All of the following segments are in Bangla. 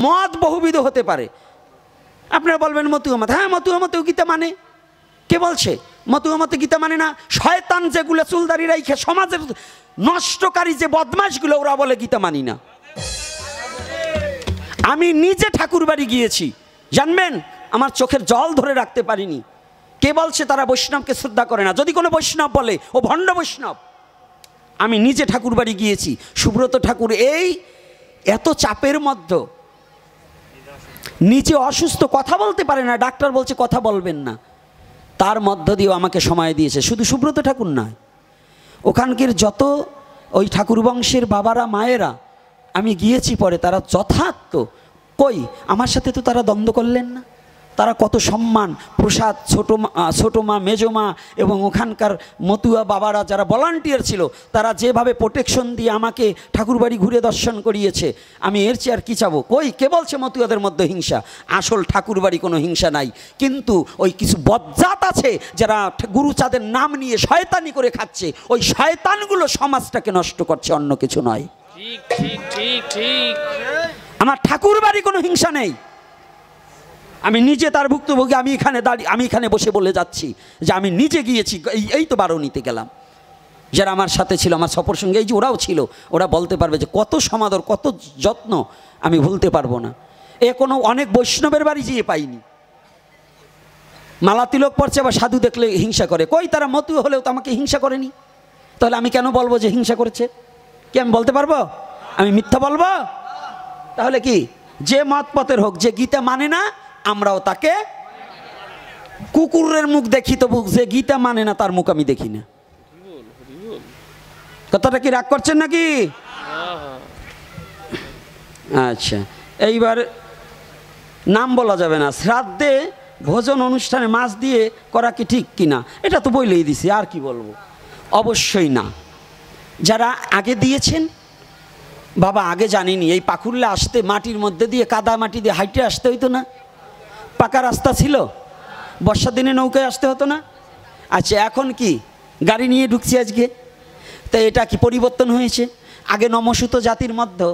মত বহুবিধ হতে পারে। আপনারা বলবেন মতুয়া মত, হ্যাঁ মতুয়া মতেও গীতা মানে। কে বলছে মতুয়া মতে গীতা মানে না? শয়তান যেগুলো চুলদারি রাইখে সমাজের নষ্টকারী যে বদমাশগুলো, ওরা বলে গীতা মানি না। আমি নিজে ঠাকুর বাড়ি গিয়েছি, জানবেন আমার চোখের জল ধরে রাখতে পারিনি। কে বলছে তারা বৈষ্ণবকে শ্রদ্ধা করে না? যদি কোনো বৈষ্ণব বলে ও ভণ্ড বৈষ্ণব। আমি নিজে ঠাকুর বাড়ি গিয়েছি। সুব্রত ঠাকুর এই এত চাপের মধ্যে নিজে অসুস্থ, কথা বলতে পারে না, ডাক্তার বলছে কথা বলবেন না, তার মধ্য দিয়েও আমাকে সময় দিয়েছে। শুধু সুব্রত ঠাকুর নয়, ওখানকার যত ওই ঠাকুর বংশের বাবারা মায়েরা, আমি গিয়েছি পরে, তারা যথার্থ কই আমার সাথে তো তারা দ্বন্দ্ব করলেন না। তারা কত সম্মান প্রসাদ, ছোটো মা মেজো মা এবং ওখানকার মতুয়া বাবারা যারা ভলান্টিয়ার ছিল, তারা যেভাবে প্রোটেকশন দিয়ে আমাকে ঠাকুরবাড়ি ঘুরে দর্শন করিয়েছে, আমি এর চেয়ে আর কী চাবো? কই কে বলছে মতুয়াদের মধ্যে হিংসা? আসল ঠাকুরবাড়ি কোনো হিংসা নাই, কিন্তু ওই কিছু বজ্জাত আছে যারা গুরুচাঁদের নাম নিয়ে শয়তানি করে খাচ্ছে। ওই শয়তানগুলো সমাজটাকে নষ্ট করছে, অন্য কিছু নয়। ঠিক ঠিক ঠিক ঠিক। আমার ঠাকুরবাড়ি কোনো হিংসা নেই। আমি নিজে তার ভুক্তভোগী। আমি এখানে বসে বলে যাচ্ছি যে আমি নিজে গিয়েছি। এই তো বারণীতে গেলাম, যারা আমার সাথে ছিল, আমার সফর সঙ্গে এই যে ওরাও ছিল, ওরা বলতে পারবে যে কত সমাদর, কত যত্ন, আমি ভুলতে পারবো না। এ কোনো অনেক বৈষ্ণবের বাড়ি যেয়ে পাইনি। মালা তিলক পড়ছে, আবার সাধু দেখলে হিংসা করে। কই তারা মতুয়া হলেও তো আমাকে হিংসা করেনি, তাহলে আমি কেন বলবো যে হিংসা করেছে? কি আমি বলতে পারবো? আমি মিথ্যা বলবো? তাহলে কি যে মত পথের হোক, যে গীতা মানে না, আমরাও তাকে কুকুরের মুখ দেখি, তো যে গীতা মানে না তার মুখ আমি দেখি না। কথাটা কি রাগ করছেন নাকি? আচ্ছা, এইবার নাম বলা যাবে না। শ্রাদ্ধে ভোজন অনুষ্ঠানে মাছ দিয়ে করা কি ঠিক কিনা, এটা তো বলেই দিছি, আর কি বলবো? অবশ্যই না। যারা আগে দিয়েছেন, বাবা আগে জানিনি, এই পাকুড়লে আসতে মাটির মধ্যে দিয়ে, কাদা মাটি দিয়ে হাইটে আসতে হইতো না? পাকা রাস্তা ছিল, বর্ষার দিনে নৌকায় আসতে হতো না? আচ্ছা, এখন কি গাড়ি নিয়ে ঢুকছি আজকে? তো এটা কি পরিবর্তন হয়েছে? আগে নমসূত জাতির মধ্যে,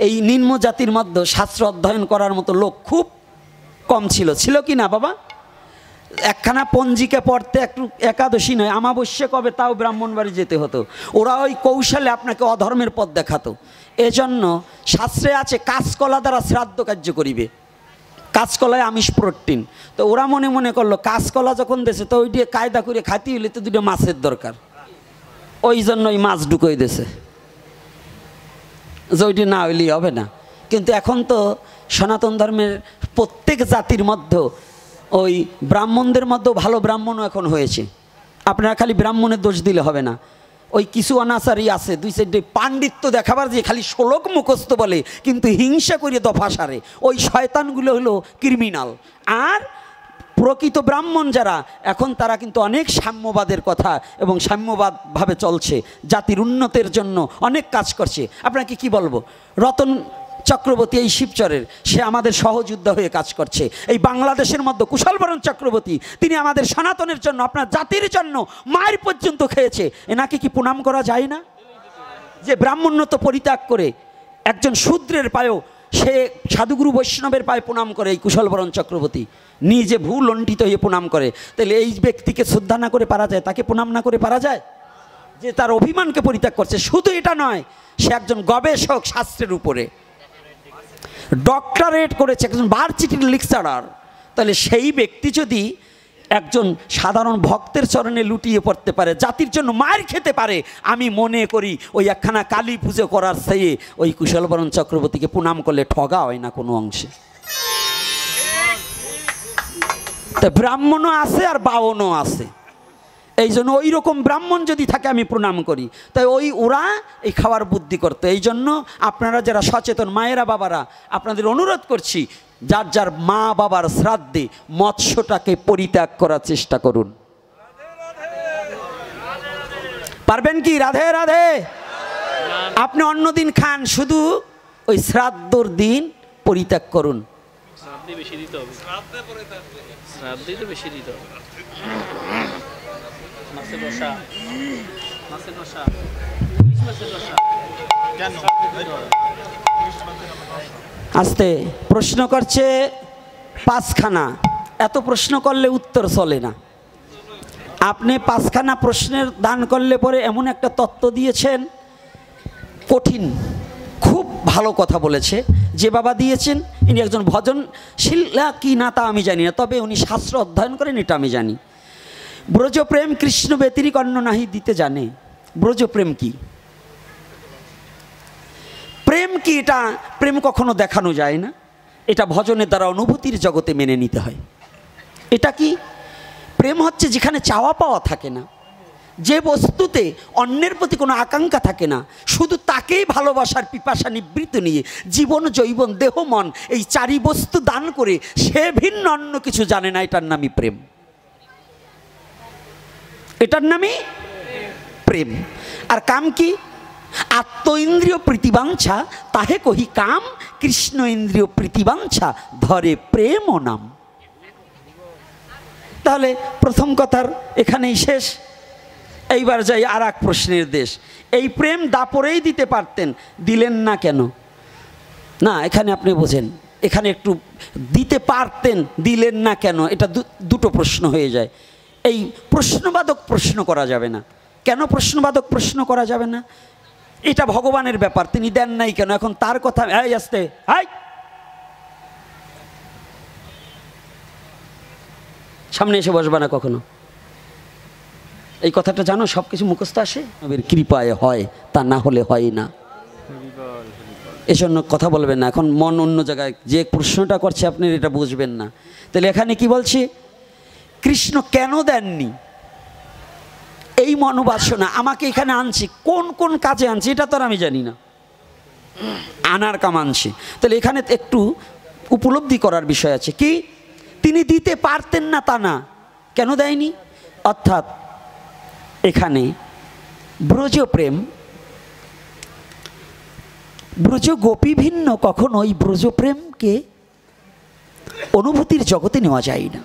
এই নিম্ন জাতির মধ্যে শাস্ত্র অধ্যয়ন করার মতো লোক খুব কম ছিল। ছিল কি না বাবা? একখানা পঞ্জিকা পড়তে একটু একাদশী নয়, আমাবস্যা কবে তাও ব্রাহ্মণবাড়ি যেতে হতো। ওরা ওই কৌশলে আপনাকে অধর্মের পথ দেখাতো। এজন্য শাস্ত্রে আছে কাঁচকলা দ্বারা শ্রাদ্ধ কার্য করিবে। কাঁচকলায় আমিষ প্রোটিন। তো ওরা মনে মনে করলো কাঁচকলা যখন দেশে, তো ওই দিয়ে কায়দা করে খাইতে হইলে তো দুটো মাছের দরকার, ওই জন্য ওই মাছ ঢুকোই দেশে, যে ওইটি না হইলেই হবে না। কিন্তু এখন তো সনাতন ধর্মের প্রত্যেক জাতির মধ্যে, ওই ব্রাহ্মণদের মধ্যেও ভালো ব্রাহ্মণও এখন হয়েছে। আপনারা খালি ব্রাহ্মণের দোষ দিলে হবে না। ওই কিছু অনাচারী আছে, দুই সাইডে পাণ্ডিত্য দেখাবার যে খালি শ্লোক মুখস্থ বলে, কিন্তু হিংসা করিয়ে দফা সারে। ওই শয়তানগুলো হলো ক্রিমিনাল। আর প্রকৃত ব্রাহ্মণ যারা, এখন তারা কিন্তু অনেক সাম্যবাদের কথা এবং সাম্যবাদভাবে চলছে, জাতির উন্নতির জন্য অনেক কাজ করছে। আপনাকে কি বলবো? রতন চক্রবর্তী এই শিবচরের, সে আমাদের সহযোদ্ধা হয়ে কাজ করছে। এই বাংলাদেশের মধ্যে কুশলবরণ চক্রবর্তী, তিনি আমাদের সনাতনের জন্য, আপনার জাতির জন্য মায়ের পর্যন্ত খেয়েছে। এনাকে কি প্রণাম করা যায় না? যে ব্রাহ্মণ্যত পরিত্যাগ করে একজন শূদ্রের পায়েও সে সাধুগুরু বৈষ্ণবের পায়ে প্রণাম করে, এই কুশলবরণ চক্রবর্তী নিজে ভূ লণ্ঠিত হয়ে প্রণাম করে। তাহলে এই ব্যক্তিকে শ্রদ্ধা না করে পারা যায়? তাকে প্রণাম না করে পারা যায়? যে তার অভিমানকে পরিত্যাগ করছে। শুধু এটা নয়, সে একজন গবেষক শাস্ত্রের উপরে, ডক্টরেট করেছে, একজন ভার্সিটির লেকচারার। তাহলে সেই ব্যক্তি যদি একজন সাধারণ ভক্তের চরণে লুটিয়ে পড়তে পারে, জাতির জন্য মার খেতে পারে, আমি মনে করি ওই একখানা কালী পুজো করার চেয়ে ওই কুশলবরণ চক্রবর্তীকে প্রণাম করলে ঠগা হয় না কোনো অংশে। তা ব্রাহ্মণও আছে আর বাওনও আছে। এই জন্য ওই রকম ব্রাহ্মণ যদি থাকে আমি প্রণাম করি। তাই ওরা এই খাওয়ার বুদ্ধি করতো। এই জন্য আপনারা যারা সচেতন মায়েরা বাবারা, আপনাদের অনুরোধ করছি, যার যার মা বাবার শ্রাদ্ধে মৎস্যটাকে পরিত্যাগ করার চেষ্টা করুন। পারবেন কি? রাধে রাধে। আপনি অন্য দিন খান, শুধু ওই শ্রাদ্ধর দিন পরিত্যাগ করুন। মাছের রসা, মাছের রসা, ইলিশ মাছের রসা কেন? আস্তে প্রশ্ন করছে পাঁচখানা, এত প্রশ্ন করলে উত্তর চলে না। আপনি পাঁচখানা প্রশ্নের দান করলে পরে এমন একটা তত্ত্ব দিয়েছেন, কঠিন, খুব ভালো কথা বলেছে। যে বাবা দিয়েছেন ইনি একজন ভজনশীলা কি না তা আমি জানি না, তবে উনি শাস্ত্র অধ্যয়ন করেন এটা আমি জানি। ব্রজপ্রেম কৃষ্ণ ব্যতিরিক অন্য নাহি দিতে জানে। ব্রজপ্রেম কি? প্রেম কি? এটা প্রেম কখনো দেখানো যায় না, এটা ভজনের দ্বারা অনুভূতির জগতে মেনে নিতে হয়। এটা কি? প্রেম হচ্ছে যেখানে চাওয়া পাওয়া থাকে না, যে বস্তুতে অন্যের প্রতি কোনো আকাঙ্ক্ষা থাকে না, শুধু তাকেই ভালোবাসার পিপাসা নিবৃত্ত নিয়ে জীবন যৌবন দেহ মন এই চারি বস্তু দান করে সে ভিন্ন অন্য কিছু জানে না, এটার নামই প্রেম। এটার নামই প্রেম। আর কাম কি? আত্ম ইন্দ্রিয় প্রীতিবাঞ্ছা তাহে কহি কাম, কৃষ্ণ ইন্দ্রিয় প্রীতিবাঞ্ছা ধরে প্রেম ও নাম। তাহলে প্রথম কথার এখানেই শেষ। এইবার যাই আর এক প্রশ্নের দেশ। এই প্রেম দাপরেই দিতে পারতেন, দিলেন না কেন? না, এখানে আপনি বোঝেন, এখানে একটু দিতে পারতেন, দিলেন না কেন, এটা দুটো প্রশ্ন হয়ে যায়। এই প্রশ্নবাদক প্রশ্ন করা যাবে না। কেন প্রশ্নবাদক প্রশ্ন করা যাবে না? এটা ভগবানের ব্যাপার, তিনি দেন নাই কেন? এখন তার কথা এই আসতে, হাই সামনে এসে বসবা না কখনো। এই কথাটা জানো, সব কিছু মুখস্থ আসে, নবীর কৃপায় হয়, তা না হলে হয় না। এজন্য কথা বলবেন না, এখন মন অন্য জায়গায়। যে প্রশ্নটা করছে আপনি এটা বুঝবেন না। তাহলে এখানে কি বলছি? কৃষ্ণ কেন দেননি এই মনোবাসনা আমাকে এখানে আনছি, কোন কোন কাজে আনছি এটা তো আর আমি জানি না, আনার কাম আনছি। তাহলে এখানে একটু উপলব্ধি করার বিষয় আছে। কি? তিনি দিতে পারতেন না তা না, কেন দেয়নি? অর্থাৎ এখানে ব্রজপ্রেম, ব্রজ গোপী ভিন্ন কখনো এই ব্রজপ্রেমকে অনুভূতির জগতে নেওয়া যায় না।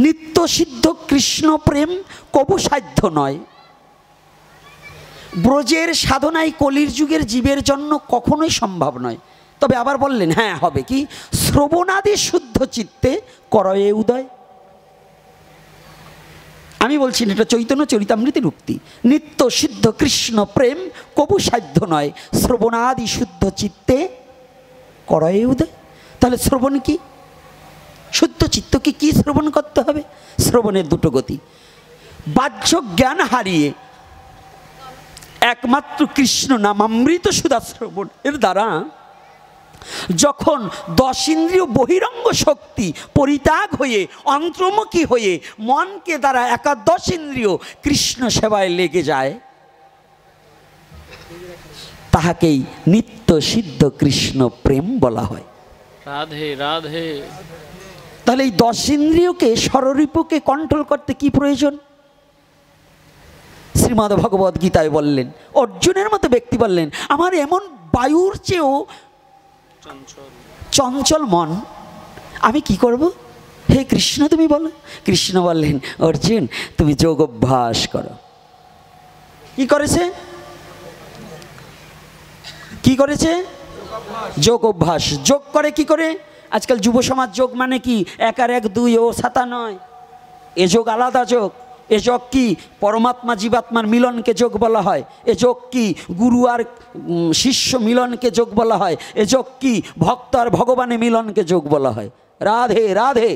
নিত্য সিদ্ধ কৃষ্ণ প্রেম কবু সাধ্য নয়। ব্রজের সাধনায় কলির যুগের জীবের জন্য কখনোই সম্ভব নয়। তবে আবার বললেন, হ্যাঁ হবে কি? শ্রবণাদি শুদ্ধ চিত্তে করয়ে উদয়। আমি বলছি এটা চৈতন্য চরিতামৃতের উক্তি। নিত্য সিদ্ধ কৃষ্ণ প্রেম কবু সাধ্য নয়, শ্রবণাদি শুদ্ধ চিত্তে করয়ে উদয়। তাহলে শ্রবণ কি? শুদ্ধ চিত্তকে কি শ্রবণ করতে হবে? শ্রবণের দুটো গতি। বাহ্য জ্ঞান হারিয়ে একমাত্র কৃষ্ণ নামামৃত সুধা শ্রবণ এর দ্বারা যখন 10 ইন্দ্রিয় বহিরঙ্গ শক্তি পরিত্যাগ হয়ে অন্তর্মুখী হয়ে মনকে দ্বারা একাদশ ইন্দ্রিয় কৃষ্ণ সেবায় লেগে যায়, তাহাকেই নিত্য সিদ্ধ কৃষ্ণ প্রেম বলা হয়। রাধে রাধে। তাহলে এই 10 ইন্দ্রিয়কে স্বরূপকে কন্ট্রোল করতে কি প্রয়োজন? শ্রীমদ্ ভগবদ গীতায় বললেন, অর্জুনের মতো ব্যক্তি বললেন, আমার এমন বায়ুর চেয়েও চঞ্চল মন, আমি কি করব? হে কৃষ্ণ তুমি বলো। কৃষ্ণ বললেন, অর্জুন তুমি যোগ অভ্যাস করো। কি করেছে? কি করেছে? যোগ অভ্যাস। যোগ করে কি করে? আজকাল যুব সমাজ যোগ মানে কি 1 আর 1 2 ও 7 নয়। এ যোগ আলাদা যোগ। এ যোগ কি? পরমাত্মা জীবাত্মার মিলনকে যোগ বলা হয়। এ যোগ কি? গুরু আর শিষ্য মিলনকে যোগ বলা হয়। এ যোগ কি? ভক্ত আর ভগবানের মিলনকে যোগ বলা হয়। রাধে রাধে।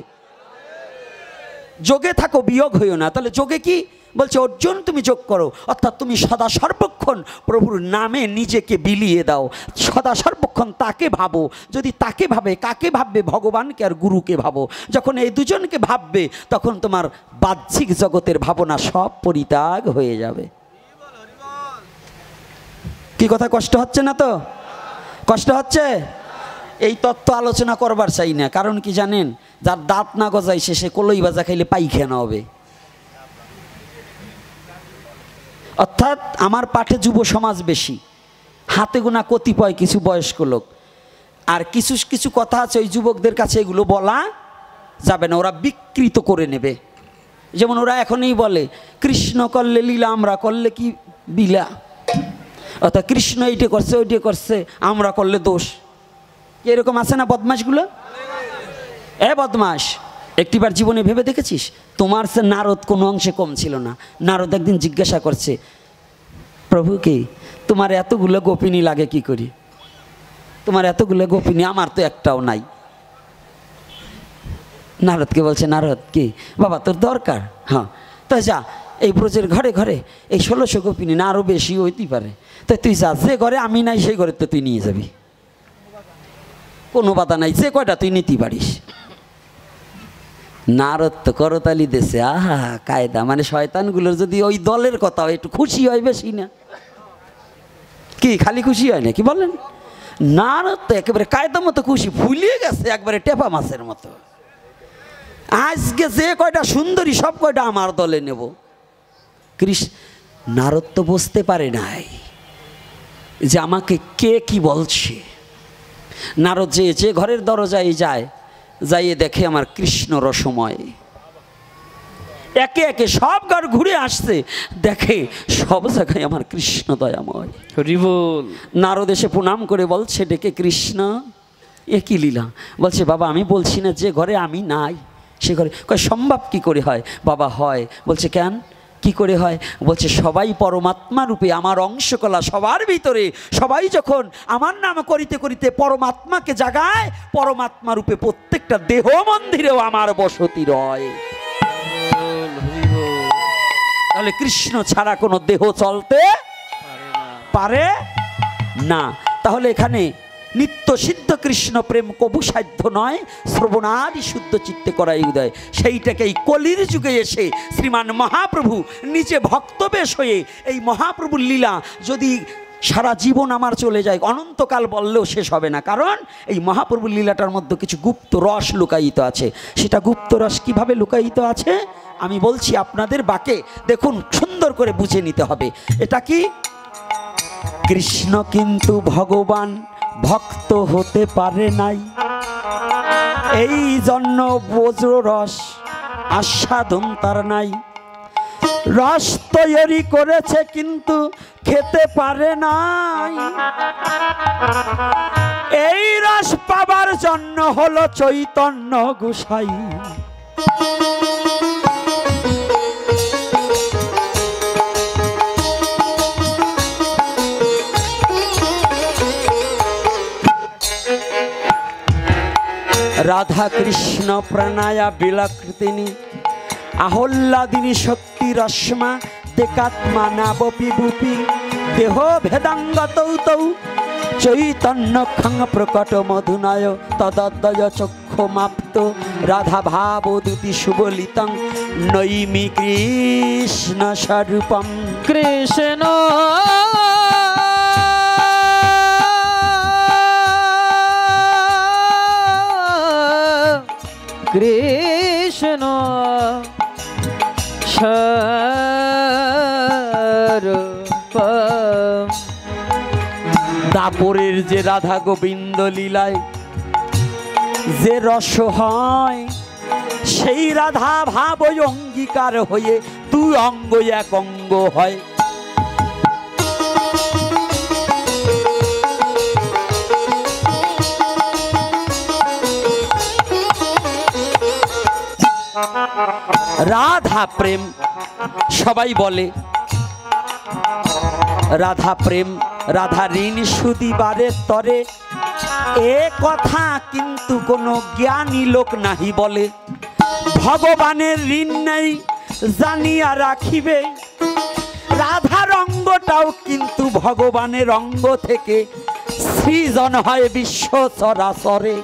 যোগে থাকো, বিয়োগ হইও না। তাহলে যোগে কি বলছে? অর্জুন তুমি যোগ করো, অর্থাৎ তুমি সদা সর্বক্ষণ প্রভুর নামে নিজেকে বিলিয়ে দাও, সদা সর্বক্ষণ তাকে ভাবো। যদি তাকে ভাবে, কাকে ভাববে? ভগবানকে আর গুরুকে ভাবো। যখন এই দুজনকে ভাববে তখন তোমার বাহ্যিক জগতের ভাবনা সব পরিত্যাগ হয়ে যাবে। কি কথা কষ্ট হচ্ছে না তো? কষ্ট হচ্ছে? এই তত্ত্ব আলোচনা করবার চাই না, কারণ কি জানেন? যার দাঁত না গজাইছে সে কলই ভাজা খাইলে পায়খানা হবে। অর্থাৎ আমার পাঠে যুব সমাজ বেশি, হাতে গোনা কতিপয় কিছু বয়স্ক লোক, আর কিছু কিছু কথা আছে ওই যুবকদের কাছে এগুলো বলা যাবে না, ওরা বিকৃত করে নেবে। যেমন ওরা এখনই বলে কৃষ্ণ করলে লীলা, আমরা করলে কি বিলা। অর্থাৎ কৃষ্ণ এইটা করছে ওইটা করছে, আমরা করলে দোষ। এরকম আছে না বদমাশগুলো? এ বদমাস, একটিবার জীবনে ভেবে দেখেছিস তোমার সে নারদ কোনো অংশে কম ছিল না? নারদ একদিন জিজ্ঞাসা করছে, প্রভুকে তোমার এতগুলো গোপিনী লাগে কি করি? তোমার এতগুলো গোপিনী, আমার তো একটাও নাই। নারদকে বলছে, নারদ কি বাবা তোর দরকার? হ্যাঁ, তো যা এই ব্রজের ঘরে ঘরে এই 1600 গোপিনী, না আরও বেশি হইতেই পারে, তো তুই যা, যে ঘরে আমি নাই সেই ঘরে তো তুই নিয়ে যাবি, কোনো বাধা নাই, যে কয়টা তুই নিতে পারিস। নারদ তো করতালি দেশে, আহা কায়দা, মানে শয়তানগুলোর যদি ওই দলের কথা একটু খুশি হয় বেশি না, কি খালি খুশি হয় না কি বলেন? নারদ তো একেবারে কায়দা মতো খুশি, ভুলিয়ে গেছে একবারে টেপা মাছের মতো, আজকে যে কয়টা সুন্দরী সব কয়টা আমার দলে নেব। নারদ তো বুঝতে পারে নাই যে আমাকে কে কি বলছে। নারদ যে ঘরের দরজায় যায়, যাইয়ে দেখে আমার কৃষ্ণ রসময়, একে একে সব ঘর ঘুরে আসছে, দেখে সব জায়গায় আমার কৃষ্ণ দয়াময়। হরি বল। নারদ এসে প্রণাম করে বলছে ডেকে, কৃষ্ণ এ কি লীলা? বলছে, বাবা আমি বলছি না যে ঘরে আমি নাই সে ঘরে। কয় সম্ভব কি করে হয়? বাবা হয়। বলছে কেন, কি করে হয়? বলছে সবাই পরমাত্মা রূপে আমার অংশকলা সবার ভিতরে, সবাই যখন আমার নাম করিতে করিতে পরমাত্মাকে জাগায়, পরমাত্মা রূপে প্রত্যেকটা দেহ মন্দিরেও আমার বসতি রয়। তাহলে কৃষ্ণ ছাড়া কোনো দেহ চলতে পারে না। তাহলে এখানে নিত্য সিদ্ধ কৃষ্ণ প্রেম কবু সাধ্য নয়, শ্রবণাদি শুদ্ধ চিত্তে করাই উদয়। সেইটাকেই কলির যুগে এসে শ্রীমান মহাপ্রভু নিজে ভক্তবেশ হয়ে, এই মহাপ্রভুর লীলা যদি সারা জীবন আমার চলে যায়, অনন্তকাল বললেও শেষ হবে না। কারণ এই মহাপ্রভুর লীলাটার মধ্যে কিছু গুপ্ত রস লুকায়িত আছে। সেটা গুপ্ত রস কীভাবে লুকায়িত আছে আমি বলছি আপনাদের বাকে, দেখুন সুন্দর করে বুঝে নিতে হবে। এটা কি? কৃষ্ণ কিন্তু ভগবান ভক্ত হতে পারে নাই, এই জন্য বজ্র রস আস্বাদন তার নাই। রস তৈরি করেছে কিন্তু খেতে পারে নাই, এই রস পাবার জন্য হলো চৈতন্য গোসাই। রাধা কৃষ্ণ প্রণয়া বিলাকৃতিনী আহল্লাদিনী শক্তি রশ্মা দেকাত্মা নাবপি বুপি দেহ ভেদাঙ্গতৌ তৌ চৈতন্য খং প্রকট মধুনায় তদদ্বয় চক্ষুমাপ্ত রাধা ভাব দুতি সুবলিতং নৈমি কৃষ্ণ স্বরূপম। কৃষ্ণ কৃষ্ণ স্বরূপম। দাপরের যে রাধা গোবিন্দ লীলায় যে রস হয়, সেই রাধা ভাব অঙ্গীকার হয়ে দুই অঙ্গ এক অঙ্গ হয়। রাধা প্রেম সবাই বলে, রাধা প্রেম রাধা ঋণ সুদিবারে তরে, এ কথা কিন্তু কোনো জ্ঞানী লোক নাহি বলে। ভগবানের ঋণ নেই জানিয়া রাখিবে, রাধার অঙ্গটাও কিন্তু ভগবানের অঙ্গ থেকে সৃজন হয় বিশ্ব চরাচরে।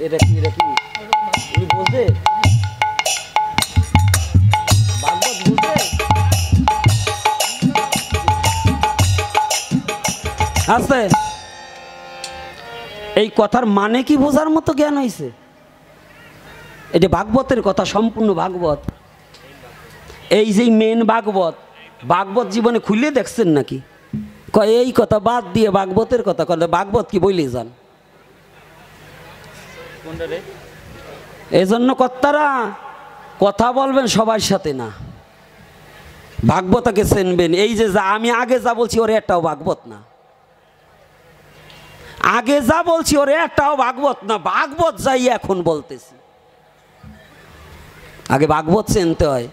এটা কি উনি বলছে ভাগবত বুঝবে আছে, এই কথার মানে কি বোঝার মতো জ্ঞান হয়েছে? এটা ভাগবতের কথা, সম্পূর্ণ ভাগবত। এই যে মেন ভাগবত, ভাগবত জীবনে খুলে দেখছেন নাকি? কয় এই কথা বাদ দিয়ে ভাগবতের কথা কয়, ভাগবত কি বইলে যান। এই জন্য কর্তারা কথা বলবেন সবার সাথে না, ভাগবতাকে চেনবেন। এই যে যা আমি আগে যা বলছি ওরে একটাও ভাগবত না, আগে যা বলছি ওরে একটাও ভাগবত না, ভাগবত যাই এখন বলতেছি। আগে ভাগবত চিনতে হয়।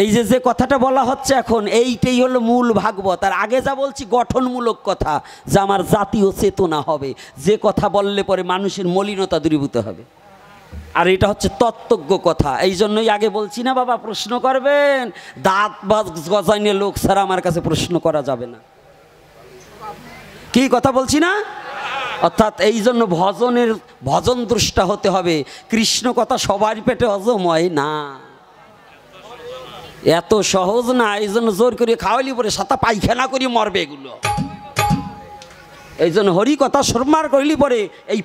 এই যে কথাটা বলা হচ্ছে এখন, এইটাই হলো মূল ভাগবত। আর আগে যা বলছি গঠনমূলক কথা, যে আমার জাতীয় চেতনা হবে, যে কথা বললে পরে মানুষের মলিনতা দূরীভূত হবে। আর এটা হচ্ছে তত্ত্বজ্ঞ কথা। এই জন্যই আগে বলছি না বাবা, প্রশ্ন করবেন, দাঁত বা গজাইনে লোক ছাড়া আমার কাছে প্রশ্ন করা যাবে না। কি কথা বলছি না? অর্থাৎ এই জন্য ভজন দ্রষ্টা হতে হবে। কৃষ্ণ কথা সবার পেটে হজম হয় না, এত সহজ না। এই জন্য জোর করে খাওয়ালি পরে সাতা পায়খানা করে মরবে এগুলো। এই জন্য হরি কথা সরমার করলি পরে এই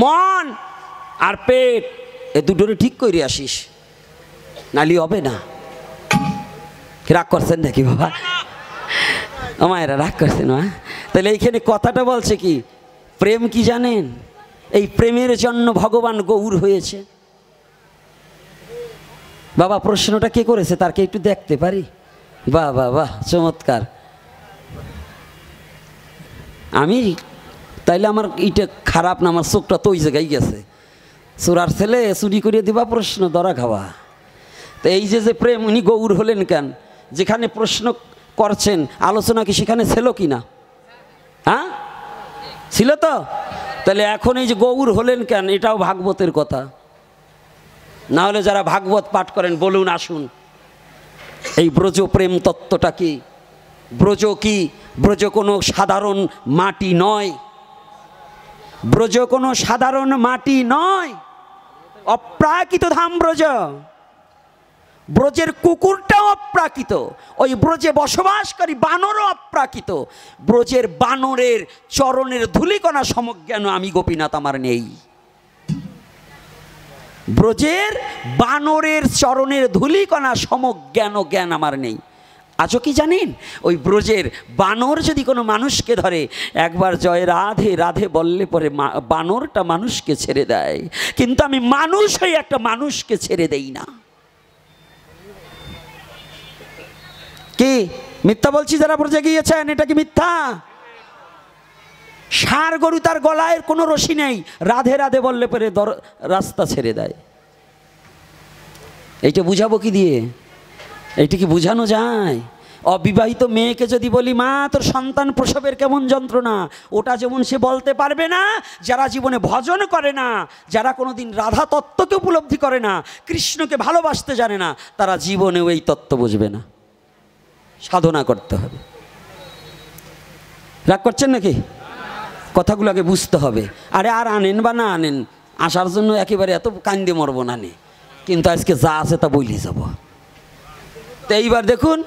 মন আর পেট এ দুটোরে ঠিক করে আসিস, নালি হবে না। রাগ করছেন নাকি বাবা? আমায়রা রাগ করছেন না? তাহলে এইখানে কথাটা বলছে কি, প্রেম কি জানেন? এই প্রেমের জন্য ভগবান গৌর হয়েছে। বাবা প্রশ্নটা কে করেছে তারকে একটু দেখতে পারি? বাহ বাহ বাহ, চমৎকার। আমি তাইলে আমার এইটা খারাপ না, আমার চোখটা তো ওই জায়গায় গেছে। চোরার ছেলে চুরি করিয়ে দিবা, প্রশ্ন ধরা খাওয়া। তো এই যে প্রেম, উনি গৌর হলেন কেন? যেখানে প্রশ্ন করছেন আলোচনা কি সেখানে ছিল কি না? হ্যাঁ ছিল তো। তাহলে এখন এই যে গৌর হলেন কেন, এটাও ভাগবতের কথা। না হলে যারা ভাগবত পাঠ করেন বলুন আসুন, এই ব্রজ প্রেম তত্ত্বটা কি? ব্রজ কি? ব্রজ কোনো সাধারণ মাটি নয়, ব্রজ কোনো সাধারণ মাটি নয়, অপ্রাকৃত ধাম ব্রজ। ব্রজের কুকুরটাও অপ্রাকৃত, ওই ব্রজে বসবাসকারী বানরও অপ্রাকৃত। ব্রজের বানরের চরণের ধূলিকণা সমজ্ঞান আমি গোপীনাথ আমার নেই। ব্রজের বানরের চরণের ধূলিকণা সমজ্ঞান আমার নেই। আজও কি জানেন, ওই ব্রজের বানর যদি কোনো মানুষকে ধরে, একবার জয় রাধে রাধে বললে পরে বানরটা মানুষকে ছেড়ে দেয়, কিন্তু আমি মানুষ হয়ে একটা মানুষকে ছেড়ে দেই না। কি মিথ্যা বলছি? যারা ব্রজে গিয়েছেন এটা কি মিথ্যা? ষাঁড় গরু তার গলায় কোনো রশি নেই, রাধে রাধে বললে পরে রাস্তা ছেড়ে দেয়। এইটা বুঝাবো কি দিয়ে? এইটা কি বুঝানো যায়? অবিবাহিত মেয়েকে যদি বলি মা তোর সন্তান প্রসবের কেমন যন্ত্রণা, ওটা যেমন সে বলতে পারবে না। যারা জীবনে ভজন করে না, যারা কোনোদিন রাধা তত্ত্বকে উপলব্ধি করে না, কৃষ্ণকে ভালোবাসতে জানে না, তারা জীবনেও এই তত্ত্ব বুঝবে না। সাধনা করতে হবে। রাগ করছেন নাকি? কথাগুলো আগে বুঝতে হবে। আরে আর আনেন বা না আনেন, আসার জন্য একেবারে এত কান্দে মরবো না নে, কিন্তু আজকে যা আছে তা বইলে যাব। তো এইবার দেখুন,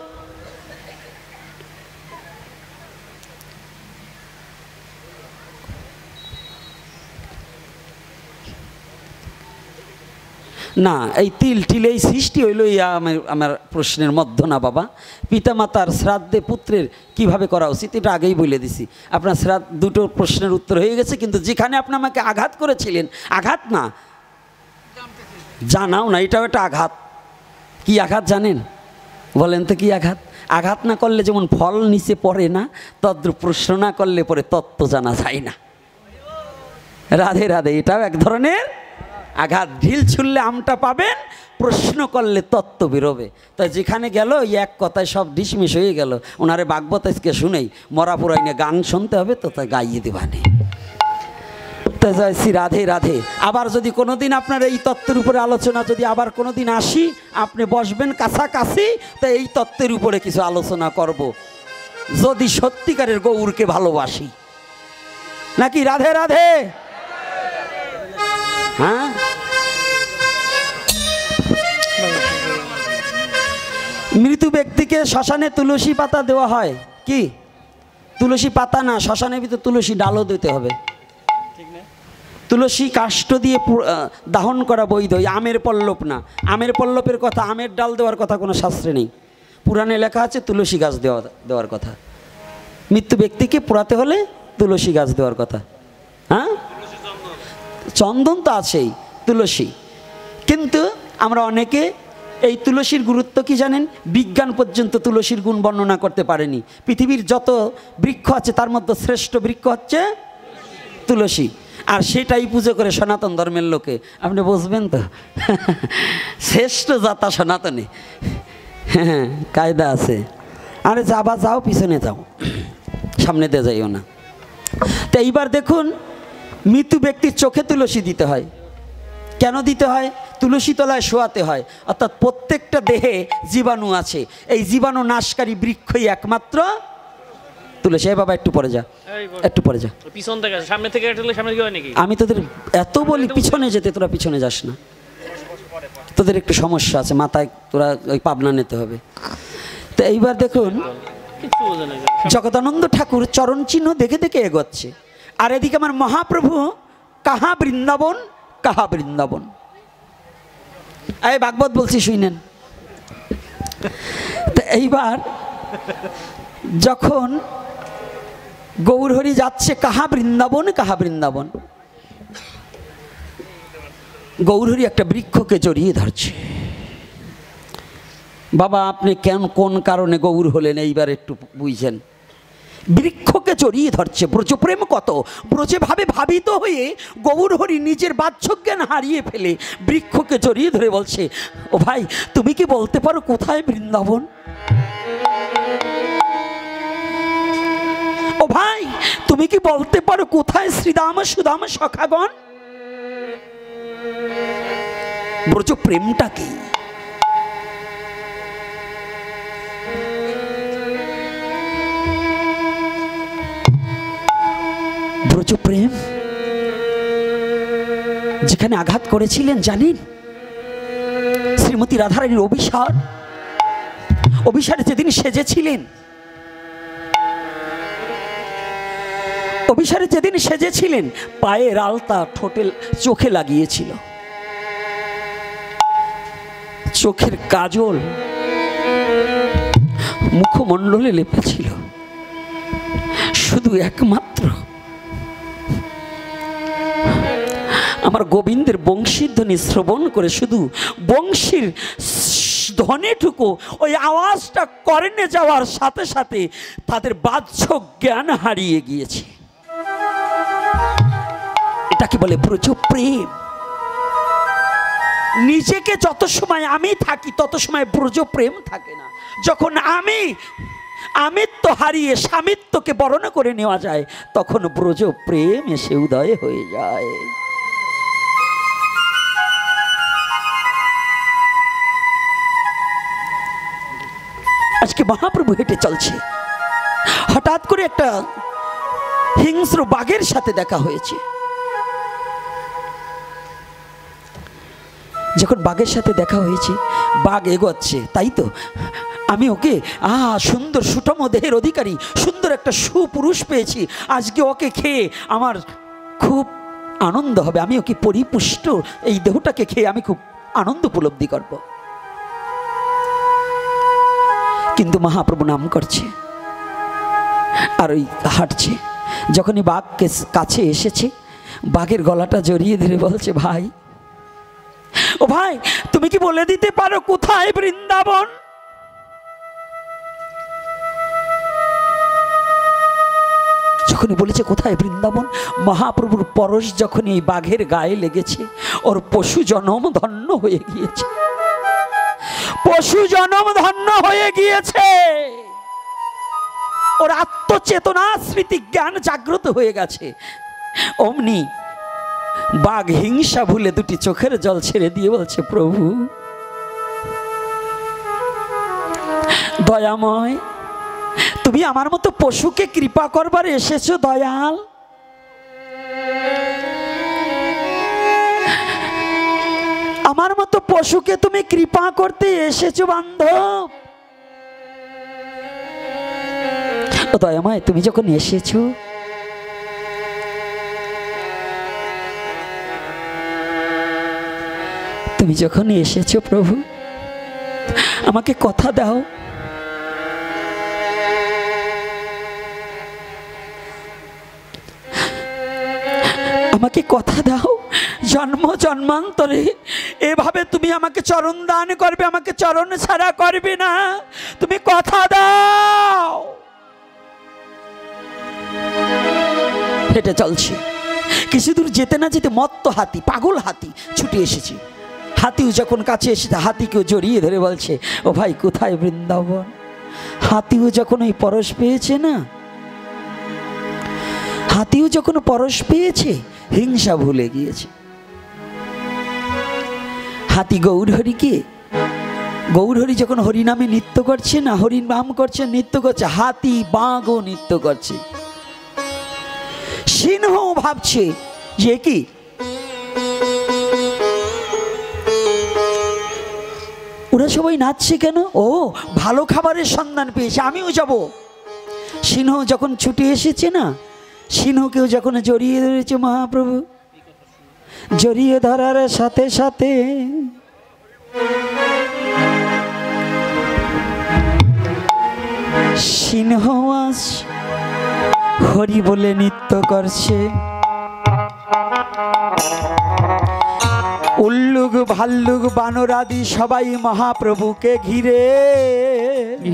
না এই তিল এই সৃষ্টি হইল আমার প্রশ্নের মধ্য না বাবা। পিতামাতার শ্রাদ্ধে পুত্রের কিভাবে করা উচিত এটা আগেই বলে দিছি। আপনার শ্রাদ্ধ দুটো প্রশ্নের উত্তর হয়ে গেছে, কিন্তু যেখানে আপনি আমাকে আঘাত করেছিলেন, আঘাত না জানাও না, এটাও একটা আঘাত। কি আঘাত জানেন? বলেন তো কি আঘাত? আঘাত না করলে যেমন ফল নিচে পড়ে না, তদ্রূপ প্রশ্ন না করলে পরে তত্ত্ব জানা যায় না। রাধে রাধে, এটাও এক ধরনের আঘাত। ঢিল ছুললে আমটা পাবেন, প্রশ্ন করলে তত্ত্ব বেরোবে। তাই যেখানে গেল এই এক কথায় সব ডিসমিস হয়ে গেল। ওনারে ভাগবত আজকে শুনেই মরা পুরাইনে গান শুনতে হবে, তো তাই গাইয়ে দেবানে। তো শ্রী রাধে রাধে। আবার যদি কোনোদিন আপনার এই তত্ত্বের উপরে আলোচনা যদি আবার কোনোদিন আসি, আপনি বসবেন কাছাকাছি, তো এই তত্ত্বের উপরে কিছু আলোচনা করব, যদি সত্যিকারের গৌরকে ভালোবাসি নাকি। রাধে রাধে। হ্যাঁ, মৃত্যু ব্যক্তিকে শ্মশানে তুলসী পাতা দেওয়া হয় কি? তুলসী পাতা না, শ্মশানের ভিতরে তুলসী ডালও দিতে হবে। তুলসী কাষ্ঠ দিয়ে দাহন করা বৈধ, আমের পল্লব না। আমের পল্লবের কথা, আমের ডাল দেওয়ার কথা কোনো শাস্ত্রে নেই। পুরাণে লেখা আছে তুলসী গাছ দেওয়ার কথা। মৃত্যু ব্যক্তিকে পোড়াতে হলে তুলসী গাছ দেওয়ার কথা। হ্যাঁ, চন্দন তো আছেই, তুলসী। কিন্তু আমরা অনেকে এই তুলসীর গুরুত্ব কি জানেন? বিজ্ঞান পর্যন্ত তুলসীর গুণ বর্ণনা করতে পারেনি। পৃথিবীর যত বৃক্ষ আছে তার মধ্যে শ্রেষ্ঠ বৃক্ষ হচ্ছে তুলসী, আর সেটাই পুজো করে সনাতন ধর্মের লোকে। আপনি বুঝবেন তো, শ্রেষ্ঠ জাতা সনাতনে। হ্যাঁ, কায়দা আছে। আরে যাবা যাও, পিছনে যাও, সামনে দিয়ে যাইও না। তো এইবার দেখুন, মৃত্যু ব্যক্তির চোখে তুলসী দিতে হয়। কেন দিতে হয়? তুলসী তলায় শোয়াতে হয়। অর্থাৎ প্রত্যেকটা দেহে জীবাণু আছে, এই জীবাণু নাশকারী বৃক্ষই একমাত্র তুলসী। বাবা একটু পরে যা, একটু পরে যা, পিছন থেকে সামনে থেকে সামনে কি হয় নাকি? আমি তোদের এত বলি পিছনে যেতে, তোরা পিছনে যাস না। তোদের একটু সমস্যা আছে মাথায়, তোরা ওই পাবনা নিতে হবে। তো এইবার দেখুন, জগদানন্দ ঠাকুর চরণ চিহ্ন দেখে দেখে এগোচ্ছে, আর এদিকে আমার মহাপ্রভু কাহা বৃন্দাবন, কাহা বৃন্দাবন। এই ভাগবত বলছি, শুনেন। তো এইবার যখন গৌরহরি যাচ্ছে কাহা বৃন্দাবন, কাহা বৃন্দাবন, গৌরহরি একটা বৃক্ষকে জড়িয়ে ধরছে। বাবা আপনি কেন, কোন কারণে গৌর হলেন এইবার একটু বুঝছেন। বৃক্ষকে জড়িয়ে ধরছে। ব্রজপ্রেম কত! ব্রজে ভাবে ভাবিত হয়ে গৌরহরি নিজের বাহ্যজ্ঞান হারিয়ে ফেলে বৃক্ষকে জড়িয়ে ধরে বলছে, ও ভাই তুমি কি বলতে পারো কোথায় বৃন্দাবন? ও ভাই তুমি কি বলতে পারো কোথায় শ্রীদাম সুদাম সখাগণ? ব্রজপ্রেমটা কি? ব্রজপ্রেম যেখানে আঘাত করেছিলেন জানেন? শ্রীমতী রাধারানীর অভিসার, অভিসারে যেদিন সেজেছিলেন, অভিসারে যেদিন সেজেছিলেন পায়ের আলতা ঠোঁটে চোখে লাগিয়েছিল, চোখের কাজল মুখমণ্ডলে লেপেছিল। শুধু একমাত্র আমার গোবিন্দের বংশীর ধ্বনি শ্রবণ করে, শুধু বংশীর ধ্বনিটুকু, ওই আওয়াজটা কর্ণে যাওয়ার সাথে সাথে তাদের বাহ্য জ্ঞান হারিয়ে গিয়েছে। এটাকে বলে ব্রজপ্রেম। নিজেকে যত সময় আমি থাকি তত সময় ব্রজপ্রেম থাকে না। যখন আমিত্ব হারিয়ে স্বামিত্বকে বরণ করে নেওয়া যায়, তখন ব্রজপ্রেম এসে উদয় হয়ে যায়। আজকে মহাপ্রভু হেঁটে চলছে, হঠাৎ করে একটা হিংস্র বাঘের সাথে দেখা হয়েছে। যখন বাঘের সাথে দেখা হয়েছে, বাঘ এগোচ্ছে, তাই তো আমি ওকে সুন্দর সুঠম দেহের অধিকারী, সুন্দর একটা সুপুরুষ পেয়েছি, আজকে ওকে খেয়ে আমার খুব আনন্দ হবে, আমি ওকে পরিপুষ্ট, এই দেহটাকে খেয়ে আমি খুব আনন্দ উপলব্ধি করব। কিন্তু মহাপ্রভু নাম করছে আর ওই হাঁটছে। যখনই বাঘ কাছে এসেছে, বাঘের গলাটা জড়িয়ে ধরে বলছে, ভাই ও ভাই তুমি কি বলে দিতে পারো কোথায় বৃন্দাবন? যখনই বলেছে কোথায় বৃন্দাবন, মহাপ্রভুর পরশ যখনই এই বাঘের গায়ে লেগেছে, ওর পশু জনম ধন্য হয়ে গিয়েছে, পশু জনম ধন্য হয়ে গিয়েছে। ওর আত্মচেতনা স্মৃতি জ্ঞান জাগ্রত হয়ে গেছে। অমনি বাঘ হিংসা ভুলে দুটি চোখের জল ছেড়ে দিয়ে বলছে, প্রভু দয়াময়, তুমি আমার মতো পশুকে কৃপা করবার এসেছো দয়াল। আমার মতো পশুকে তুমি কৃপা করতে এসেছো বান্ধব। দয়াময় তুমি যখন এসেছো, তুমি যখন এসেছো প্রভু, আমাকে কথা দাও, আমাকে কথা দাও, জন্ম জন্মান্তরে এভাবে তুমি আমাকে চরণ দান করবে, আমাকে চরণ ছাড়া করবে না, তুমি কথা দাও। হেঁটে চলছি, কিছু দূর যেতে না যেতে মত্ত হাতি, পাগল হাতি ছুটে এসেছে। হাতিও যখন কাছে এসেছে, হাতিকেও জড়িয়ে ধরে বলছে, ও ভাই কোথায় বৃন্দাবন? হাতিও যখন ওই পরশ পেয়েছে না, হাতিও যখন পরশ পেয়েছে, হিংসা ভুলে গিয়েছে। হাতি গৌরহরিকে, গৌরহরি যখন হরিনামে নৃত্য করছে না, হরি নাম করছে, নৃত্য করছে, হাতি বাঘও নৃত্য করছে। সিংহ ভাবছে যে কি ওরা সবাই নাচছে কেন? ও ভালো খাবারের সন্ধান পেয়েছে, আমিও যাব। সিংহ যখন ছুটে এসেছে না, সিংহকেও যখন জড়িয়ে ধরেছে মহাপ্রভু, জড়িয়ে ধরার সাথে সাথে সিংহ আজ হরি বলে নৃত্য করছে। উল্লুক ভাল্লুক বানর আদি সবাই মহাপ্রভুকে ঘিরে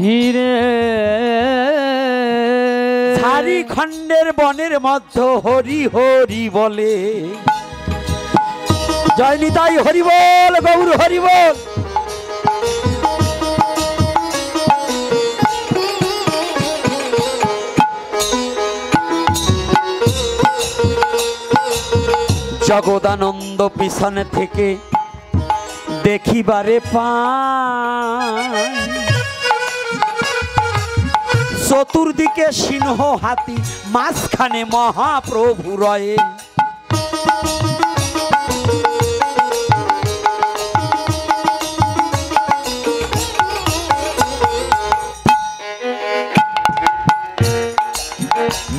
ঘিরে ঝাড়িখণ্ডের বনের মধ্যে হরি হরি বলে। জয় নিতাই হরি বল, গৌর হরি বল। জগদানন্দ পিছনে থেকে দেখিবারে পায়, চতুর্দিকে সিংহ হাতি, মাঝখানে মহাপ্রভু রয়ে।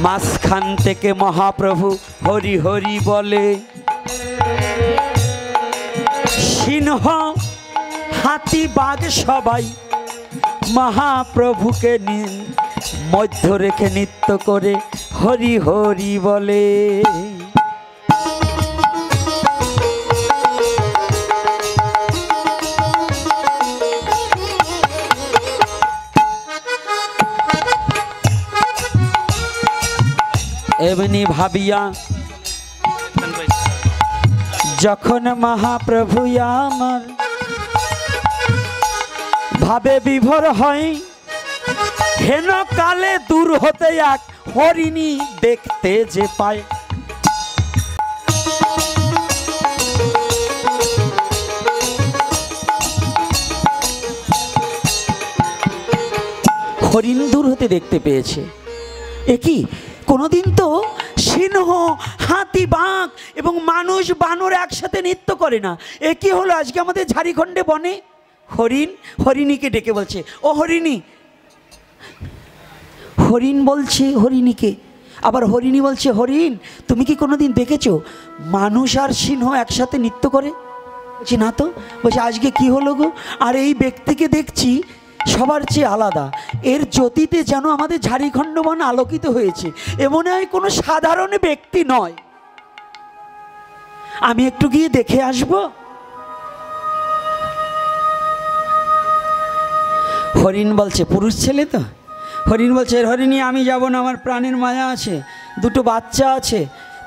মাঝখান থেকে মহাপ্রভু হরি হরি বলে। সিংহ হাতি বাঘ সবাই মহাপ্রভুকে মধ্য রেখে নৃত্য করে হরি হরি বলে। এমনি ভাবিয়া যখন মহাপ্রভু আমার ভাবে বিভোর হয়, হেন কালে দূর হতে এক হরিণী দেখতে যে পায়। হরিণ দূর হতে দেখতে পেয়েছে। একই কোনোদিন তো সিংহ হাতি বাঘ এবং মানুষ বানর একসাথে নৃত্য করে না। একই হলো আজকে আমাদের ঝাড়িখণ্ডে বনে হরিণ হরিণীকে ডেকে বলছে, ও হরিণী। হরিণ বলছে হরিণীকে, আবার হরিণী বলছে, হরিণ তুমি কি কোনোদিন দেখেছো মানুষ আর সিংহ একসাথে নৃত্য করে? বলছি না তো। বলছে আজকে কি হলো গো? আর এই ব্যক্তিকে দেখছি সবার চেয়ে আলাদা, এর জ্যোতিতে যেন আমাদের ঝাড়িখণ্ড বন আলোকিত হয়েছে, এ মনে হয় কোনো সাধারণ ব্যক্তি নয়। আমি একটু গিয়ে দেখে আসব। হরিণ বলছে, পুরুষ ছেলে তো। হরিণ বলছে, হরিণী আমি যাব না, আমার প্রাণের মায়া আছে, দুটো বাচ্চা আছে।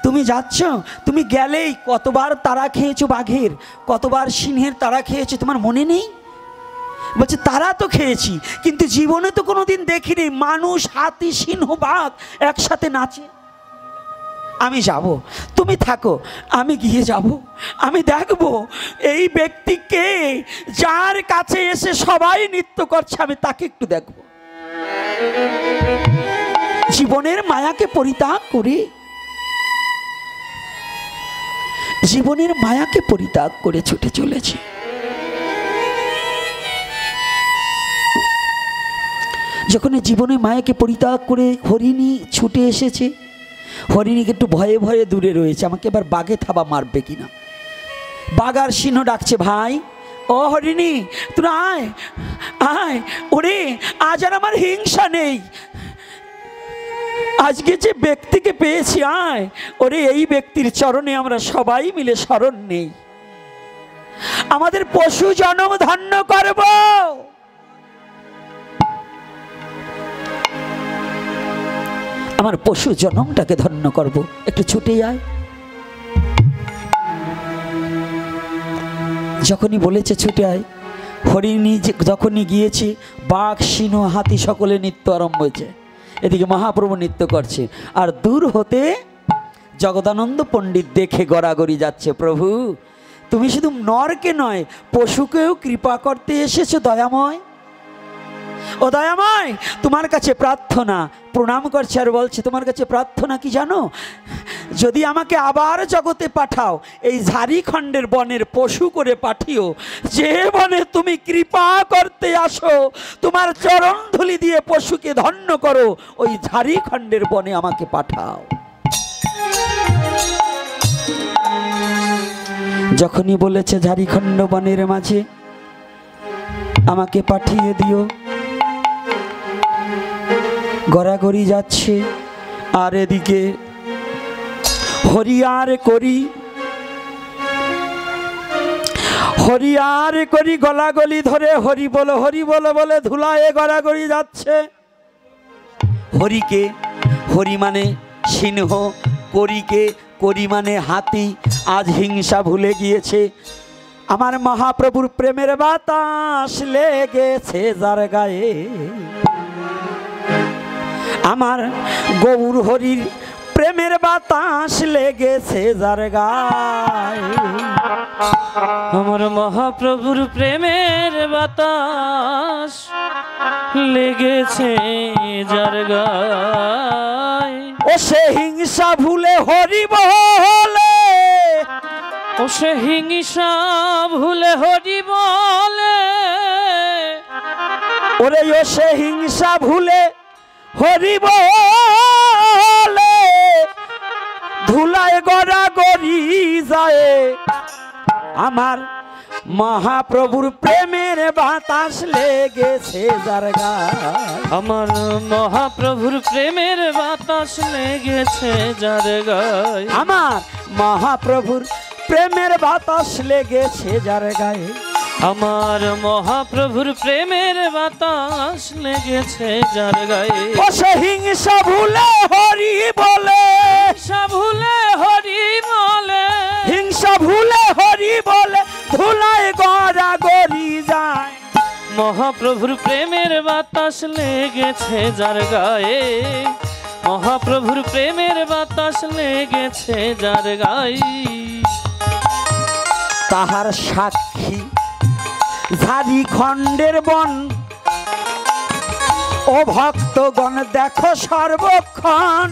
তুমি যাচ্ছ, তুমি গেলেই কতবার তারা খেয়েছো বাঘের, কতবার সিংহের তারা খেয়েছো, তোমার মনে নেই? বলছে তারা তো খেয়েছি, কিন্তু জীবনে তো কোনোদিন দেখিনি মানুষ হাতি সিংহ বাঘ একসাথে নাচে। আমি যাব, তুমি থাকো, আমি গিয়ে যাব, আমি দেখব এই ব্যক্তিকে যার কাছে এসে সবাই নৃত্য করছে, আমি তাকে একটু দেখব। জীবনের মায়াকে পরিত্যাগ করে, জীবনের মায়াকে পরিত্যাগ করে ছুটে চলেছে। যখন জীবনে মায়াকে পরিত্যাগ করে হরিণী ছুটে এসেছে, হরিণীকে একটু ভয়ে ভয়ে দূরে রয়েছে, আমাকে এবার বাঘে থাবা মারবে কিনা। বাগার সিংহ ডাকছে, ভাই ও হরিণী তুই আয় আয়, ওরে আজ আর আমার হিংসা নেই, আজকে যে ব্যক্তিকে পেয়েছি আয়, ওরে এই ব্যক্তির চরণে আমরা সবাই মিলে শরণ নেই, আমাদের পশু জন্ম ধন্য করব। আমার পশু জন্মটাকে ধন্য করব, একটু ছুটে আয়। যখনই বলেছে ছুটে আয়, হরিণী যখনই গিয়েছে, বাঘ সিংহ হাতি সকলে নৃত্য আরম্ভ হয়েছে, এদিকে মহাপ্রভু নৃত্য করছে, আর দূর হতে জগদানন্দ পণ্ডিত দেখে গড়াগড়ি যাচ্ছে, প্রভু তুমি শুধু নরকে নয় পশুকেও কৃপা করতে এসেছো দয়াময়, ও দয়াময় তোমার কাছে প্রার্থনা, প্রণাম করছে আর বলছে তোমার কাছে প্রার্থনা কি জানো, যদি আমাকে আবার জগতে পাঠাও, এই ঝাড়িখণ্ডের বনের পশু করে পাঠিও, যে বনে তুমি কৃপা করতে আসো, তোমার চরণ ধুলি দিয়ে পশুকে ধন্য করো, ওই ঝাড়িখণ্ডের বনে আমাকে পাঠাও। যখনই বলেছে ঝাড়িখণ্ড বনের মাঝে আমাকে পাঠিয়ে দিও, গড়াগড়ি যাচ্ছে, আর এদিকে হরিয়ার করি গলাগলি ধরে হরি বলো বলে ধুলায় গড়াগড়ি যাচ্ছে। হরিকে হরি মানে সিংহ, করিকে করি মানে হাতি, আজ হিংসা ভুলে গিয়েছে, আমার মহাপ্রভুর প্রেমের বাতাস লেগেছে যার গায়ে, আমার গৌর হরির প্রেমের বাতাস লেগেছে যার গায়ে, আমার মহাপ্রভুর প্রেমের বাতাস লেগেছে যার গায়ে, ও সে হিংসা ভুলে হরি বলে, ও সে হিংসা ভুলে হরি বলে, ওরে ও সে হিংসা ভুলে হরি বলে, ধুলায় গড়াগড়ি যায়, আমার মহাপ্রভুর প্রেমের বাতাস লেগেছে যার গায়ে, আমার মহাপ্রভুর প্রেমের বাতাস লেগেছে যার গায়ে, আমার মহাপ্রভুর প্রেমের বাতাস লেগেছে যার গায়ে, আমার মহাপ্রভুর প্রেমের বাতাস লেগেছে যার গায়ে, ও সে হিংসা ভুলে হরি বলে, হিংসা ভুলে হরি বলে, হিংসা ভুলে হরি বলে, ধুলায় গড়াগড়ি যায়, মহাপ্রভুর প্রেমের বাতাস লেগেছে যার গায়ে, মহাপ্রভুর প্রেমের বাতাস লেগেছে যার গায়ে, তাহার সাক্ষী ঝাড়িখণ্ডের বন, ও ভক্তগণ দেখো সর্বক্ষণ,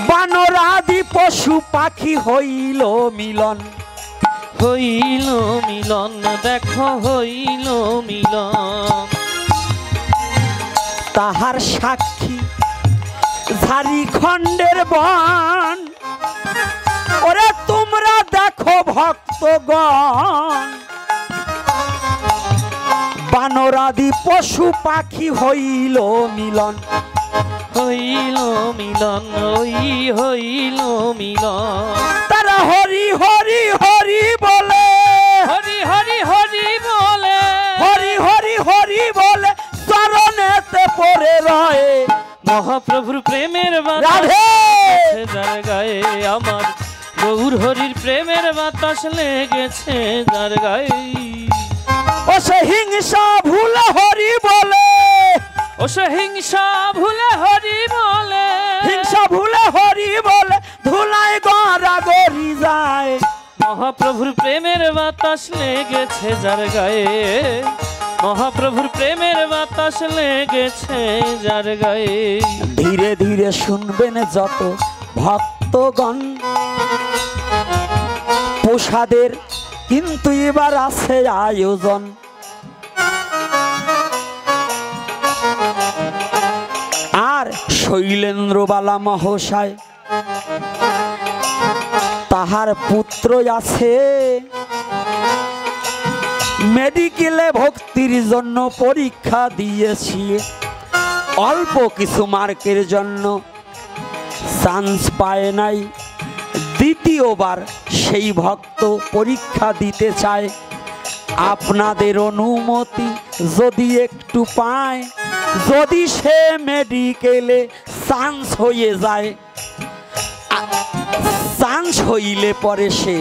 বানর আদি পশু পাখি হইল মিলন, হইল মিলন দেখো হইল মিলন, তাহার সাক্ষী ঝাড়িখণ্ডের বন, ওরে তোমরা দেখো ভক্তগণ, বানরাদি পশু পাখি হইল মিলন, হইল মিলন ওই হইল মিলন, তারা হরি হরি হরি বলে, হরি হরি হরি বলে, হরি হরি হরি বলে চরণেতে পড়ে রয়ে, মহাপ্রভুর প্রেমের বাতাস রাধে যার গায়ে, আমার গৌর হরির প্রেমের বাতাস লেগেছে যার গায়ে, ও সে হিংসা ভুলে হরি বলে, ও সে হিংসা ভুলে হরি বলে, হিংসা ভুলে হরি বলে, ধুলায় গড়াগড়ি যায়, মহাপ্রভুর প্রেমের বাতাস লেগেছে যার গায়ে, মহাপ্রভুর প্রেমের বাতাস লেগেছে যার গায়ে, ধীরে ধীরে শুনবেন যত ভক্তগণ, প্রসাদের কিন্তু এবার আছে আয়োজন, আর শৈলেন্দ্রবালা মহাশয় তাহার পুত্র আছে, মেডিকেলে ভর্তির জন্য পরীক্ষা দিয়েছি, অল্প কিছু মার্কের জন্য চান্স পায় নাই। দ্বিতীয়বার সেই ভক্ত পরীক্ষা দিতে চায়, আপনাদের অনুমতি যদি একটু পায়, যদি সে মেডিকেলে চান্স হয়ে যায়, চান্স হইলে পরে সে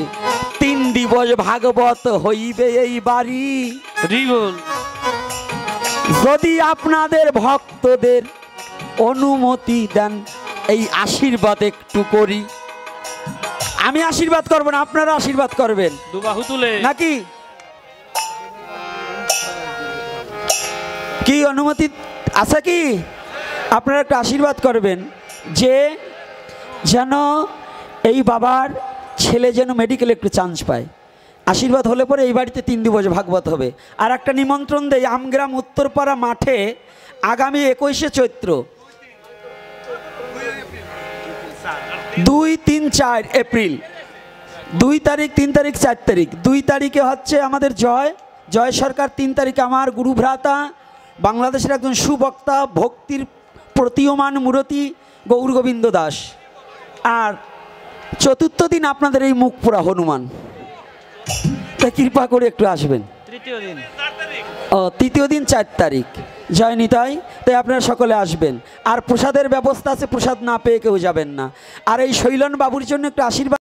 3 দিবস ভাগবত হইবে এই বাড়ি। রিগুল যদি আপনাদের ভক্তদের অনুমতি দেন, এই আশীর্বাদ একটু করি। আমি আশীর্বাদ করব না, আপনারা আশীর্বাদ করবেন দুবাহু তুলে নাকি? কি অনুমতি আছে কি? আপনারা একটু আশীর্বাদ করবেন যে যেন এই বাবার ছেলে যেন মেডিকেলে একটু চান্স পায়। আশীর্বাদ হলে পরে এই বাড়িতে 3 দিবস ভাগবত হবে। আর একটা নিমন্ত্রণ দেই, আমগ্রাম উত্তরপাড়া মাঠে আগামী 21শে চৈত্র 2, 3, 4 এপ্রিল, 2 তারিখ, 3 তারিখ, 4 তারিখ। 2 তারিখে হচ্ছে আমাদের জয় সরকার, 3 তারিখে আমার গুরু ভ্রাতা, বাংলাদেশের একজন সুবক্তা, ভক্তির প্রতীয়মান মূরতি গৌর গোবিন্দ দাস। আর চতুর্থ দিন আপনাদের এই মুখ পোড়া হনুমান। তাই কৃপা করে একটু আসবেন। তৃতীয় দিন তৃতীয় দিন 4 তারিখ জয় নিতাই। তাই আপনারা সকলে আসবেন। আর প্রসাদের ব্যবস্থা আছে, প্রসাদ না পেয়ে কেউ যাবেন না। আর এই শৈলন বাবুর জন্য একটু আশীর্বাদ।